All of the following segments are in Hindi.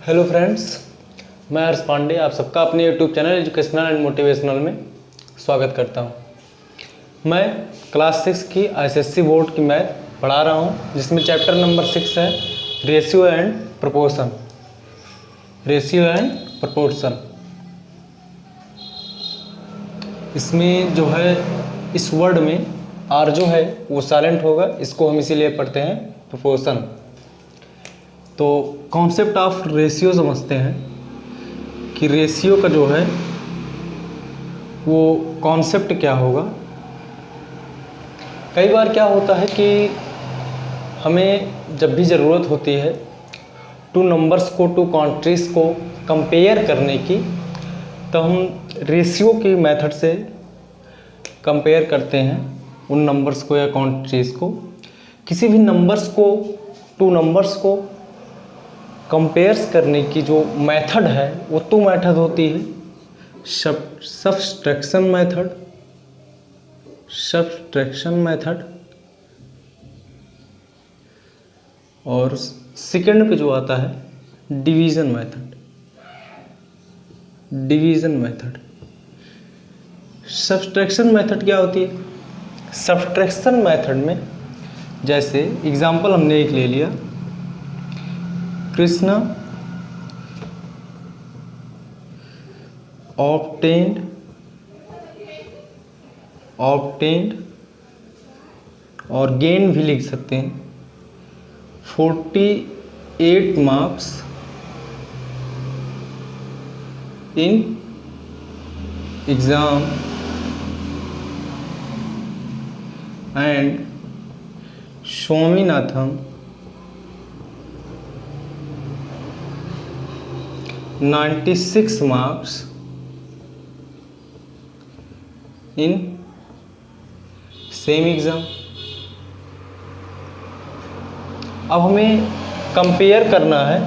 हेलो फ्रेंड्स, मैं हर्ष पांडे आप सबका अपने YouTube channel educational and motivational में स्वागत करता हूं। मैं क्लास 6 की आईसीएसई बोर्ड की मैथ पढ़ा रहा हूं, जिसमें चैप्टर नंबर 6 है ratio and proportion. Ratio and proportion इसमें जो है इस वर्ड में आर जो है वो साइलेंट होगा, इसको हम इसीलिए पढ़ते हैं प्रोपोर्शन। तो कॉन्सेप्ट ऑफ रेशियो समझते हैं कि रेशियो का जो है वो कॉन्सेप्ट क्या होगा। कई बार क्या होता है कि हमें जब भी ज़रूरत होती है टू नंबर्स को, टू कंट्रीज़ को कंपेयर करने की, तो हम रेशियो की मेथड से कंपेयर करते हैं उन नंबर्स को या कंट्रीज़ को। किसी भी नंबर्स को, टू नंबर्स को कंपेयर्स करने की जो मेथड है वो टू मेथड होती है, सब्सट्रैक्शन मेथड, और सेकंड पे जो आता है डिवीज़न मेथड। सब्सट्रैक्शन मेथड क्या होती है? सब्सट्रैक्शन मेथड में जैसे एग्जांपल हमने एक ले लिया, कृष्णा obtained और गेन भी लिख सकते हैं 48 marks in exam and Swaminathan 96 marks in same exam. अब हमें कंपेयर करना है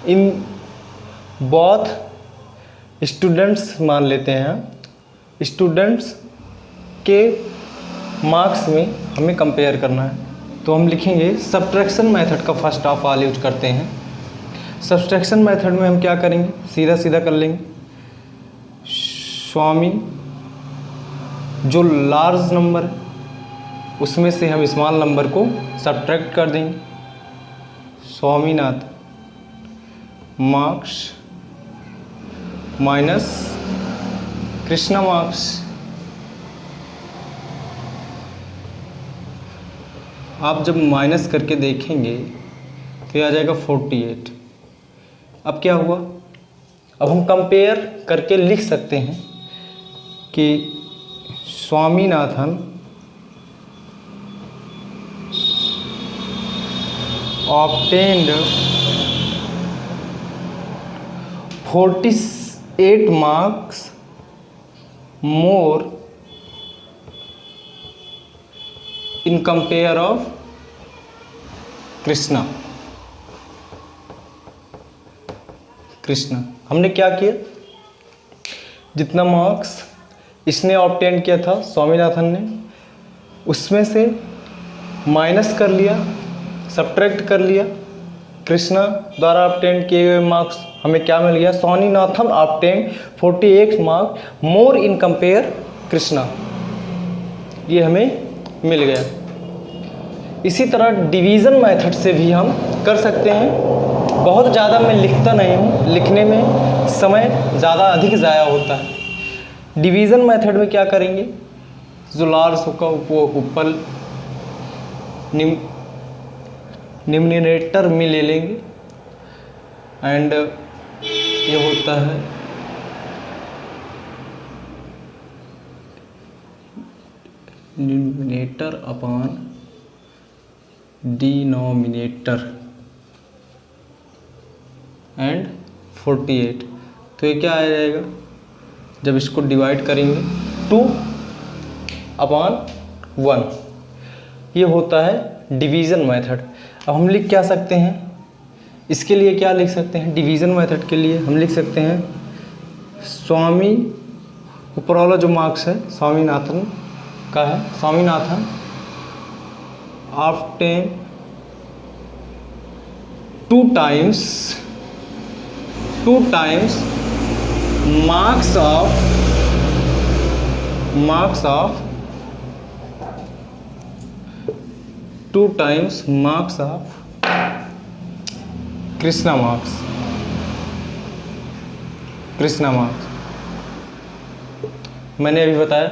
इन बोथ स्टूडेंट्स, मान लेते हैं स्टूडेंट्स के मार्क्स में हमें कंपेयर करना है। तो हम लिखेंगे सब्ट्रैक्शन मेथड का फर्स्ट ऑफ ऑल यूज करते हैं। सब्सट्रैक्शन मेथड में हम क्या करेंगे, सीधा सीधा कर लेंगे। स्वामी जो लार्ज नंबर है उसमें से हम स्मॉल नंबर को सब्ट्रैक्ट कर देंगे। Swaminath marks minus Krishna marks. आप जब माइनस करके देखेंगे तो आ जाएगा 48। अब क्या हुआ, अब हम कंपेयर करके लिख सकते हैं कि Swaminathan obtained 48 marks more in compare of Krishna. हमने क्या किया, जितना मार्क्स इसने ऑब्टेन किया था स्वामीनाथन ने, उसमें से माइनस कर लिया, सब्ट्रैक्ट कर लिया। कृष्णा द्वारा ऑब्टेन किए हुए मार्क्स हमें क्या मिल गया, Swaminathan obtain 48 marks more in compare Krishna, ये हमें मिल गया। इसी तरह डिवीज़न मेथड से भी हम कर सकते हैं। बहुत ज़्यादा मैं लिखता नहीं हूँ, लिखने में समय ज़्यादा अधिक ज़ाया होता है। डिवीज़न मेथड में क्या करेंगे, जो लार्ज होगा वो ऊपर निम्नरेटर में ले लेंगे, एंड ये होता है न्यूमरेटर अपॉन डिनोमिनेटर एंड 48। तो ये क्या आ जाएगा, जब इसको डिवाइड करेंगे 2/1, ये होता है डिवीज़न मेथड। अब हम लिख क्या सकते हैं, इसके लिए क्या लिख सकते हैं, डिवीज़न मेथड के लिए हम लिख सकते हैं स्वामी, ऊपर वाला जो मार्क्स है स्वामीनाथन का है, Swaminathan obtain two times marks of 2 times marks of Krishna marks. मैंने अभी बताया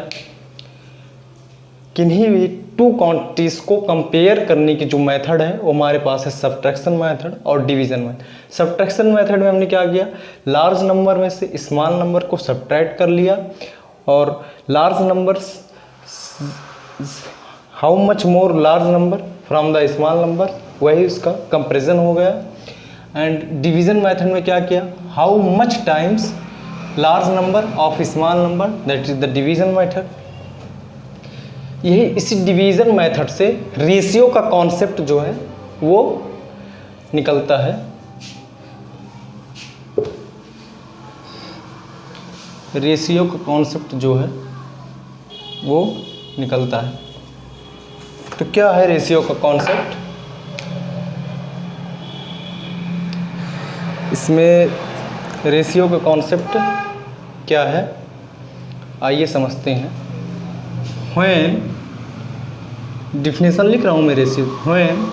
किन्हीं भी टू क्वांटिटीज को कंपेयर करने की जो मेथड है वो हमारे पास है सब्ट्रैक्शन मेथड और डिवीजन मेथड। सब्ट्रैक्शन मेथड में हमने क्या किया, लार्ज नंबर में से स्मॉल नंबर को सब्ट्रैक्ट कर लिया और large numbers how much more large number from the small number, वही उसका कंपैरिजन हो गया। एंड डिवीजन मेथड में क्या किया, how much times large number of small number, that is the division method. यही इसी डिवीजन मेथड से रेशियो का कॉन्सेप्ट जो है वो निकलता है। रेशियो का कॉन्सेप्ट जो है वो निकलता है। तो क्या है रेशियो का कॉन्सेप्ट? इसमें रेशियो का कॉन्सेप्ट क्या है, आइए समझते हैं। व्हेन, डिफिनेशन लिख रहा हूँ मैं ratio, when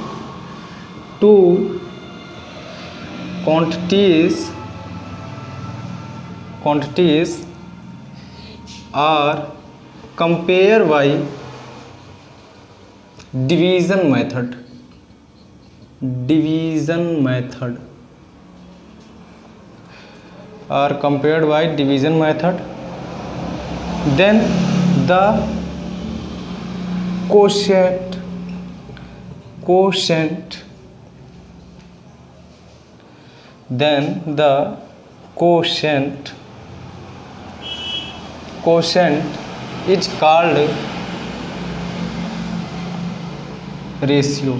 two quantities are compared by division method are compared by division method, then the quotient is called ratio.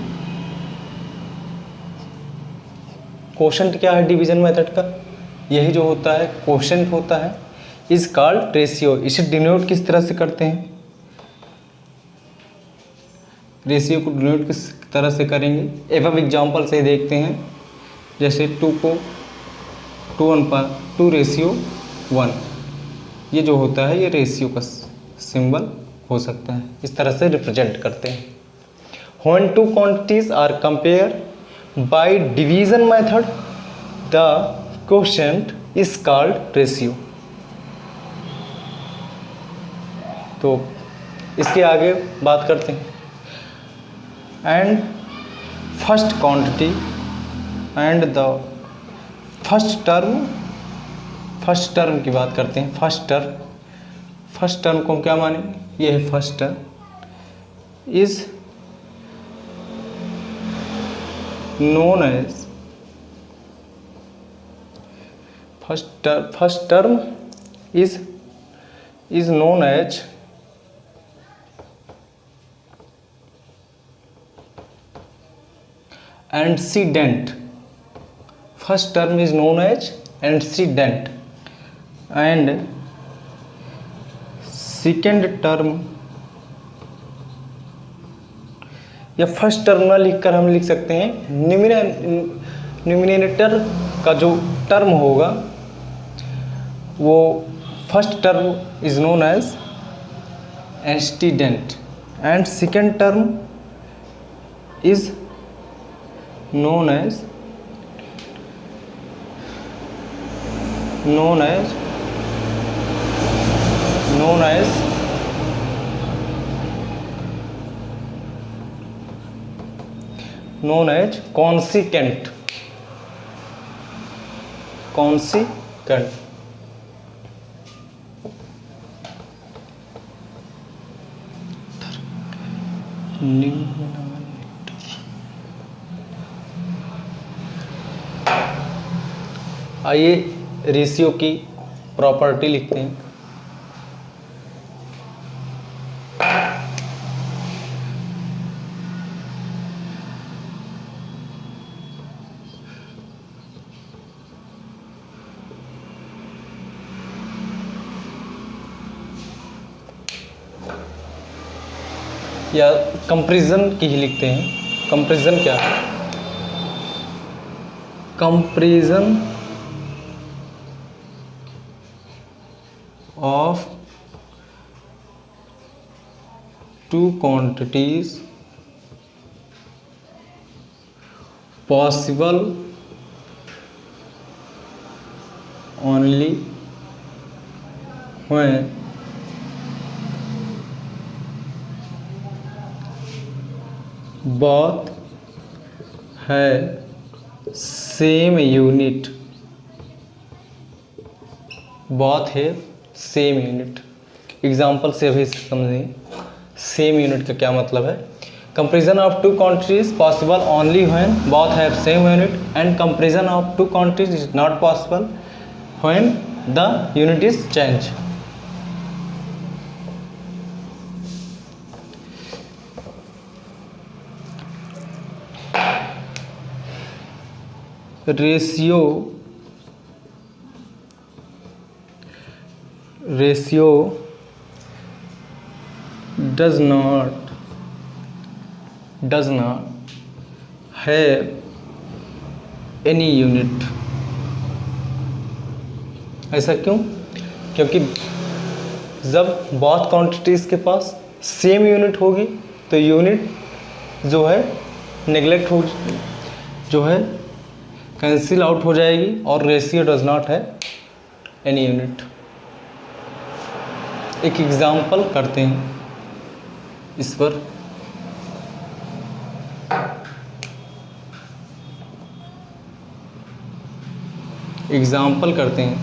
Quotient क्या है डिवीजन मेथड का, यही जो होता है क्वोशंट होता है, इज कॉल्ड रेशियो। इसे डिनोट किस तरह से करते हैं, रेशियो को डिनोट किस तरह से करेंगे, एवं एग्जाम्पल से देखते हैं। जैसे 2:1, ये जो होता है ये रेशियो का सिंबल हो सकता है, इस तरह से रिप्रेजेंट करते हैं। When two quantities are compared by division method, the quotient is called ratio। तो इसके आगे बात करते हैं। And first quantity and the first term की बात करते हैं। फर्स्ट टर्म को हम क्या मानेंगे, ये है first term is known as first term is known as antecedent। first term is known as antecedent and second term, या फर्स्ट टर्म ना लिखकर हम लिख सकते हैं न्यूमिनेटर का जो टर्म होगा वो first term is known as antecedent and second term is known as consequent। आइए रेशियो की प्रॉपर्टी लिखते हैं। या कंपैरिजन की ही लिखते हैं। कंपैरिजन क्या है, comparison of two quantities possible only when both have same unit, both have same unit। Example से अभी समझें सेम यूनिट का क्या मतलब है। Comparison of two quantities possible only when both have same unit and comparison of two quantities is not possible when the unit is change. ratio does not have any unit। ऐसा क्यों? क्योंकि जब बहुत क्वांटिटीज़ के पास सेम यूनिट होगी तो यूनिट जो है नेग्लेक्ट हो, जो है कैंसिल आउट हो जाएगी, और रेशियो डज नॉट है एनी यूनिट। एक एग्जाम्पल करते हैं इस पर। एग्जाम्पल करते हैं।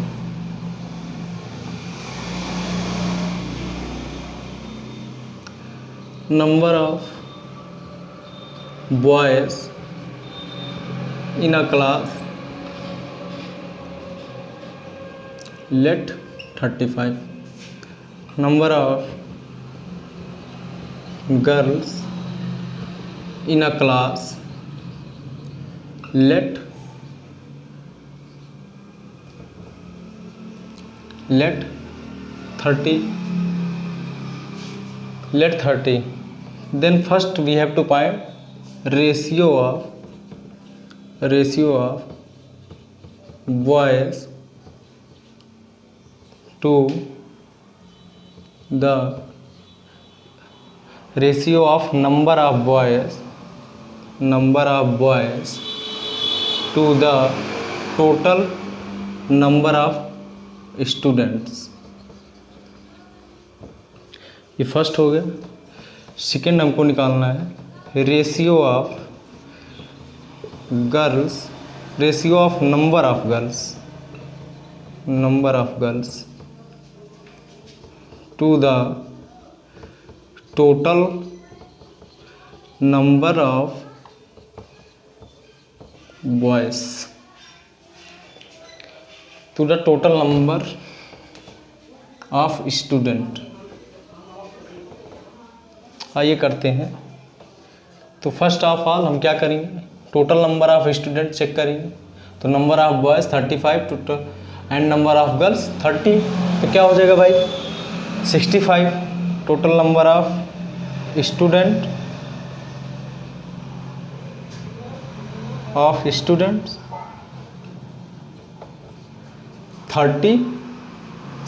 Number of boys in a class, let 35, number of girls in a class, let 30। Then first we have to find ratio of boys to the ratio of number of boys to the total number of students। ये फर्स्ट हो गया। सेकेंड हमको निकालना है ratio of girls, ratio of number of girls to the total number of boys, to the total number of student. आइए करते हैं। तो फर्स्ट ऑफ ऑल हम क्या करेंगे, total number of student check करेंगे। तो number of boys 35 total and number of girls 30, तो क्या हो जाएगा भाई 65। Total number of students 30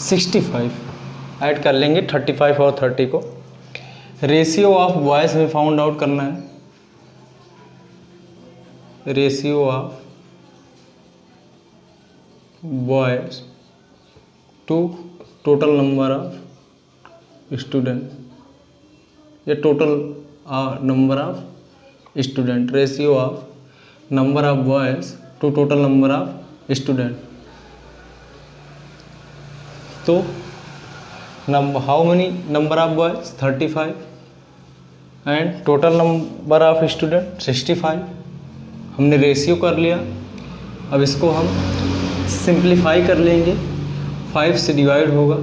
65 add कर लेंगे 35 और 30 को। रेशियो ऑफ बॉयज़ में फाउंड आउट करना है, ratio of boys to total number of student, या total number of student, ratio of number of boys to total number of student. तो how many number of boys 35 and total number of student 65। हमने रेशियो कर लिया। अब इसको हम सिंप्लीफाई कर लेंगे, 5 से डिवाइड होगा,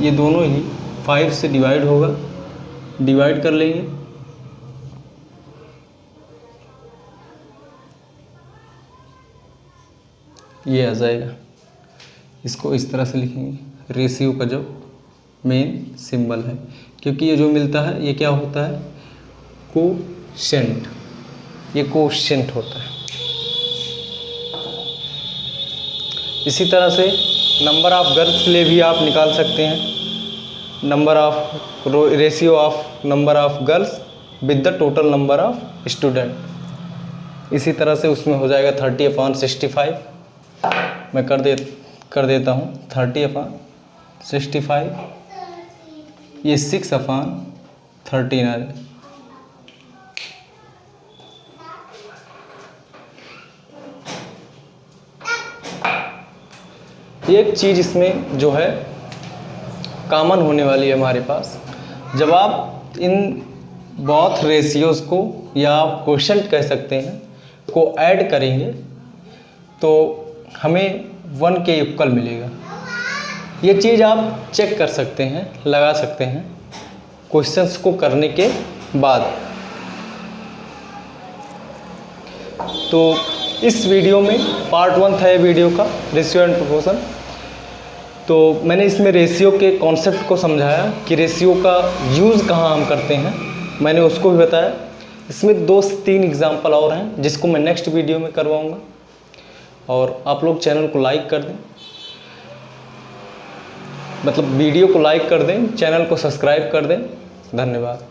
ये दोनों ही 5 से डिवाइड होगा, डिवाइड कर लेंगे। ये आ जाएगा। इसको इस तरह से लिखेंगे, रेशियो का जो मेन सिंबल है, क्योंकि ये जो मिलता है ये क्या होता है कोशेंट, ये कोएफिशिएंट होता है। इसी तरह से नंबर ऑफ गर्ल्स के लिए भी आप निकाल सकते हैं, number of ratio of number of girls with the total number of student. इसी तरह से उसमें हो जाएगा 30/65। मैं कर देता हूँ 30/65, ये 6/13 आ जाए। एक चीज़ इसमें जो है कॉमन होने वाली है हमारे पास, जब आप इन बोथ रेशियोज़ को या आप कोएफिशिएंट कह सकते हैं को ऐड करेंगे तो हमें 1 के इक्वल मिलेगा। ये चीज़ आप चेक कर सकते हैं, लगा सकते हैं क्वेश्चंस को करने के बाद। तो इस वीडियो में पार्ट 1 था ये वीडियो का, रेशियो एंड प्रोपोर्शन। तो मैंने इसमें रेशियो के कॉन्सेप्ट को समझाया कि रेशियो का यूज़ कहाँ हम करते हैं, मैंने उसको भी बताया। इसमें 2 से 3 एग्जाम्पल और हैं जिसको मैं नेक्स्ट वीडियो में करवाऊँगा। और आप लोग चैनल को लाइक कर दें, मतलब वीडियो को लाइक कर दें, चैनल को सब्सक्राइब कर दें। धन्यवाद।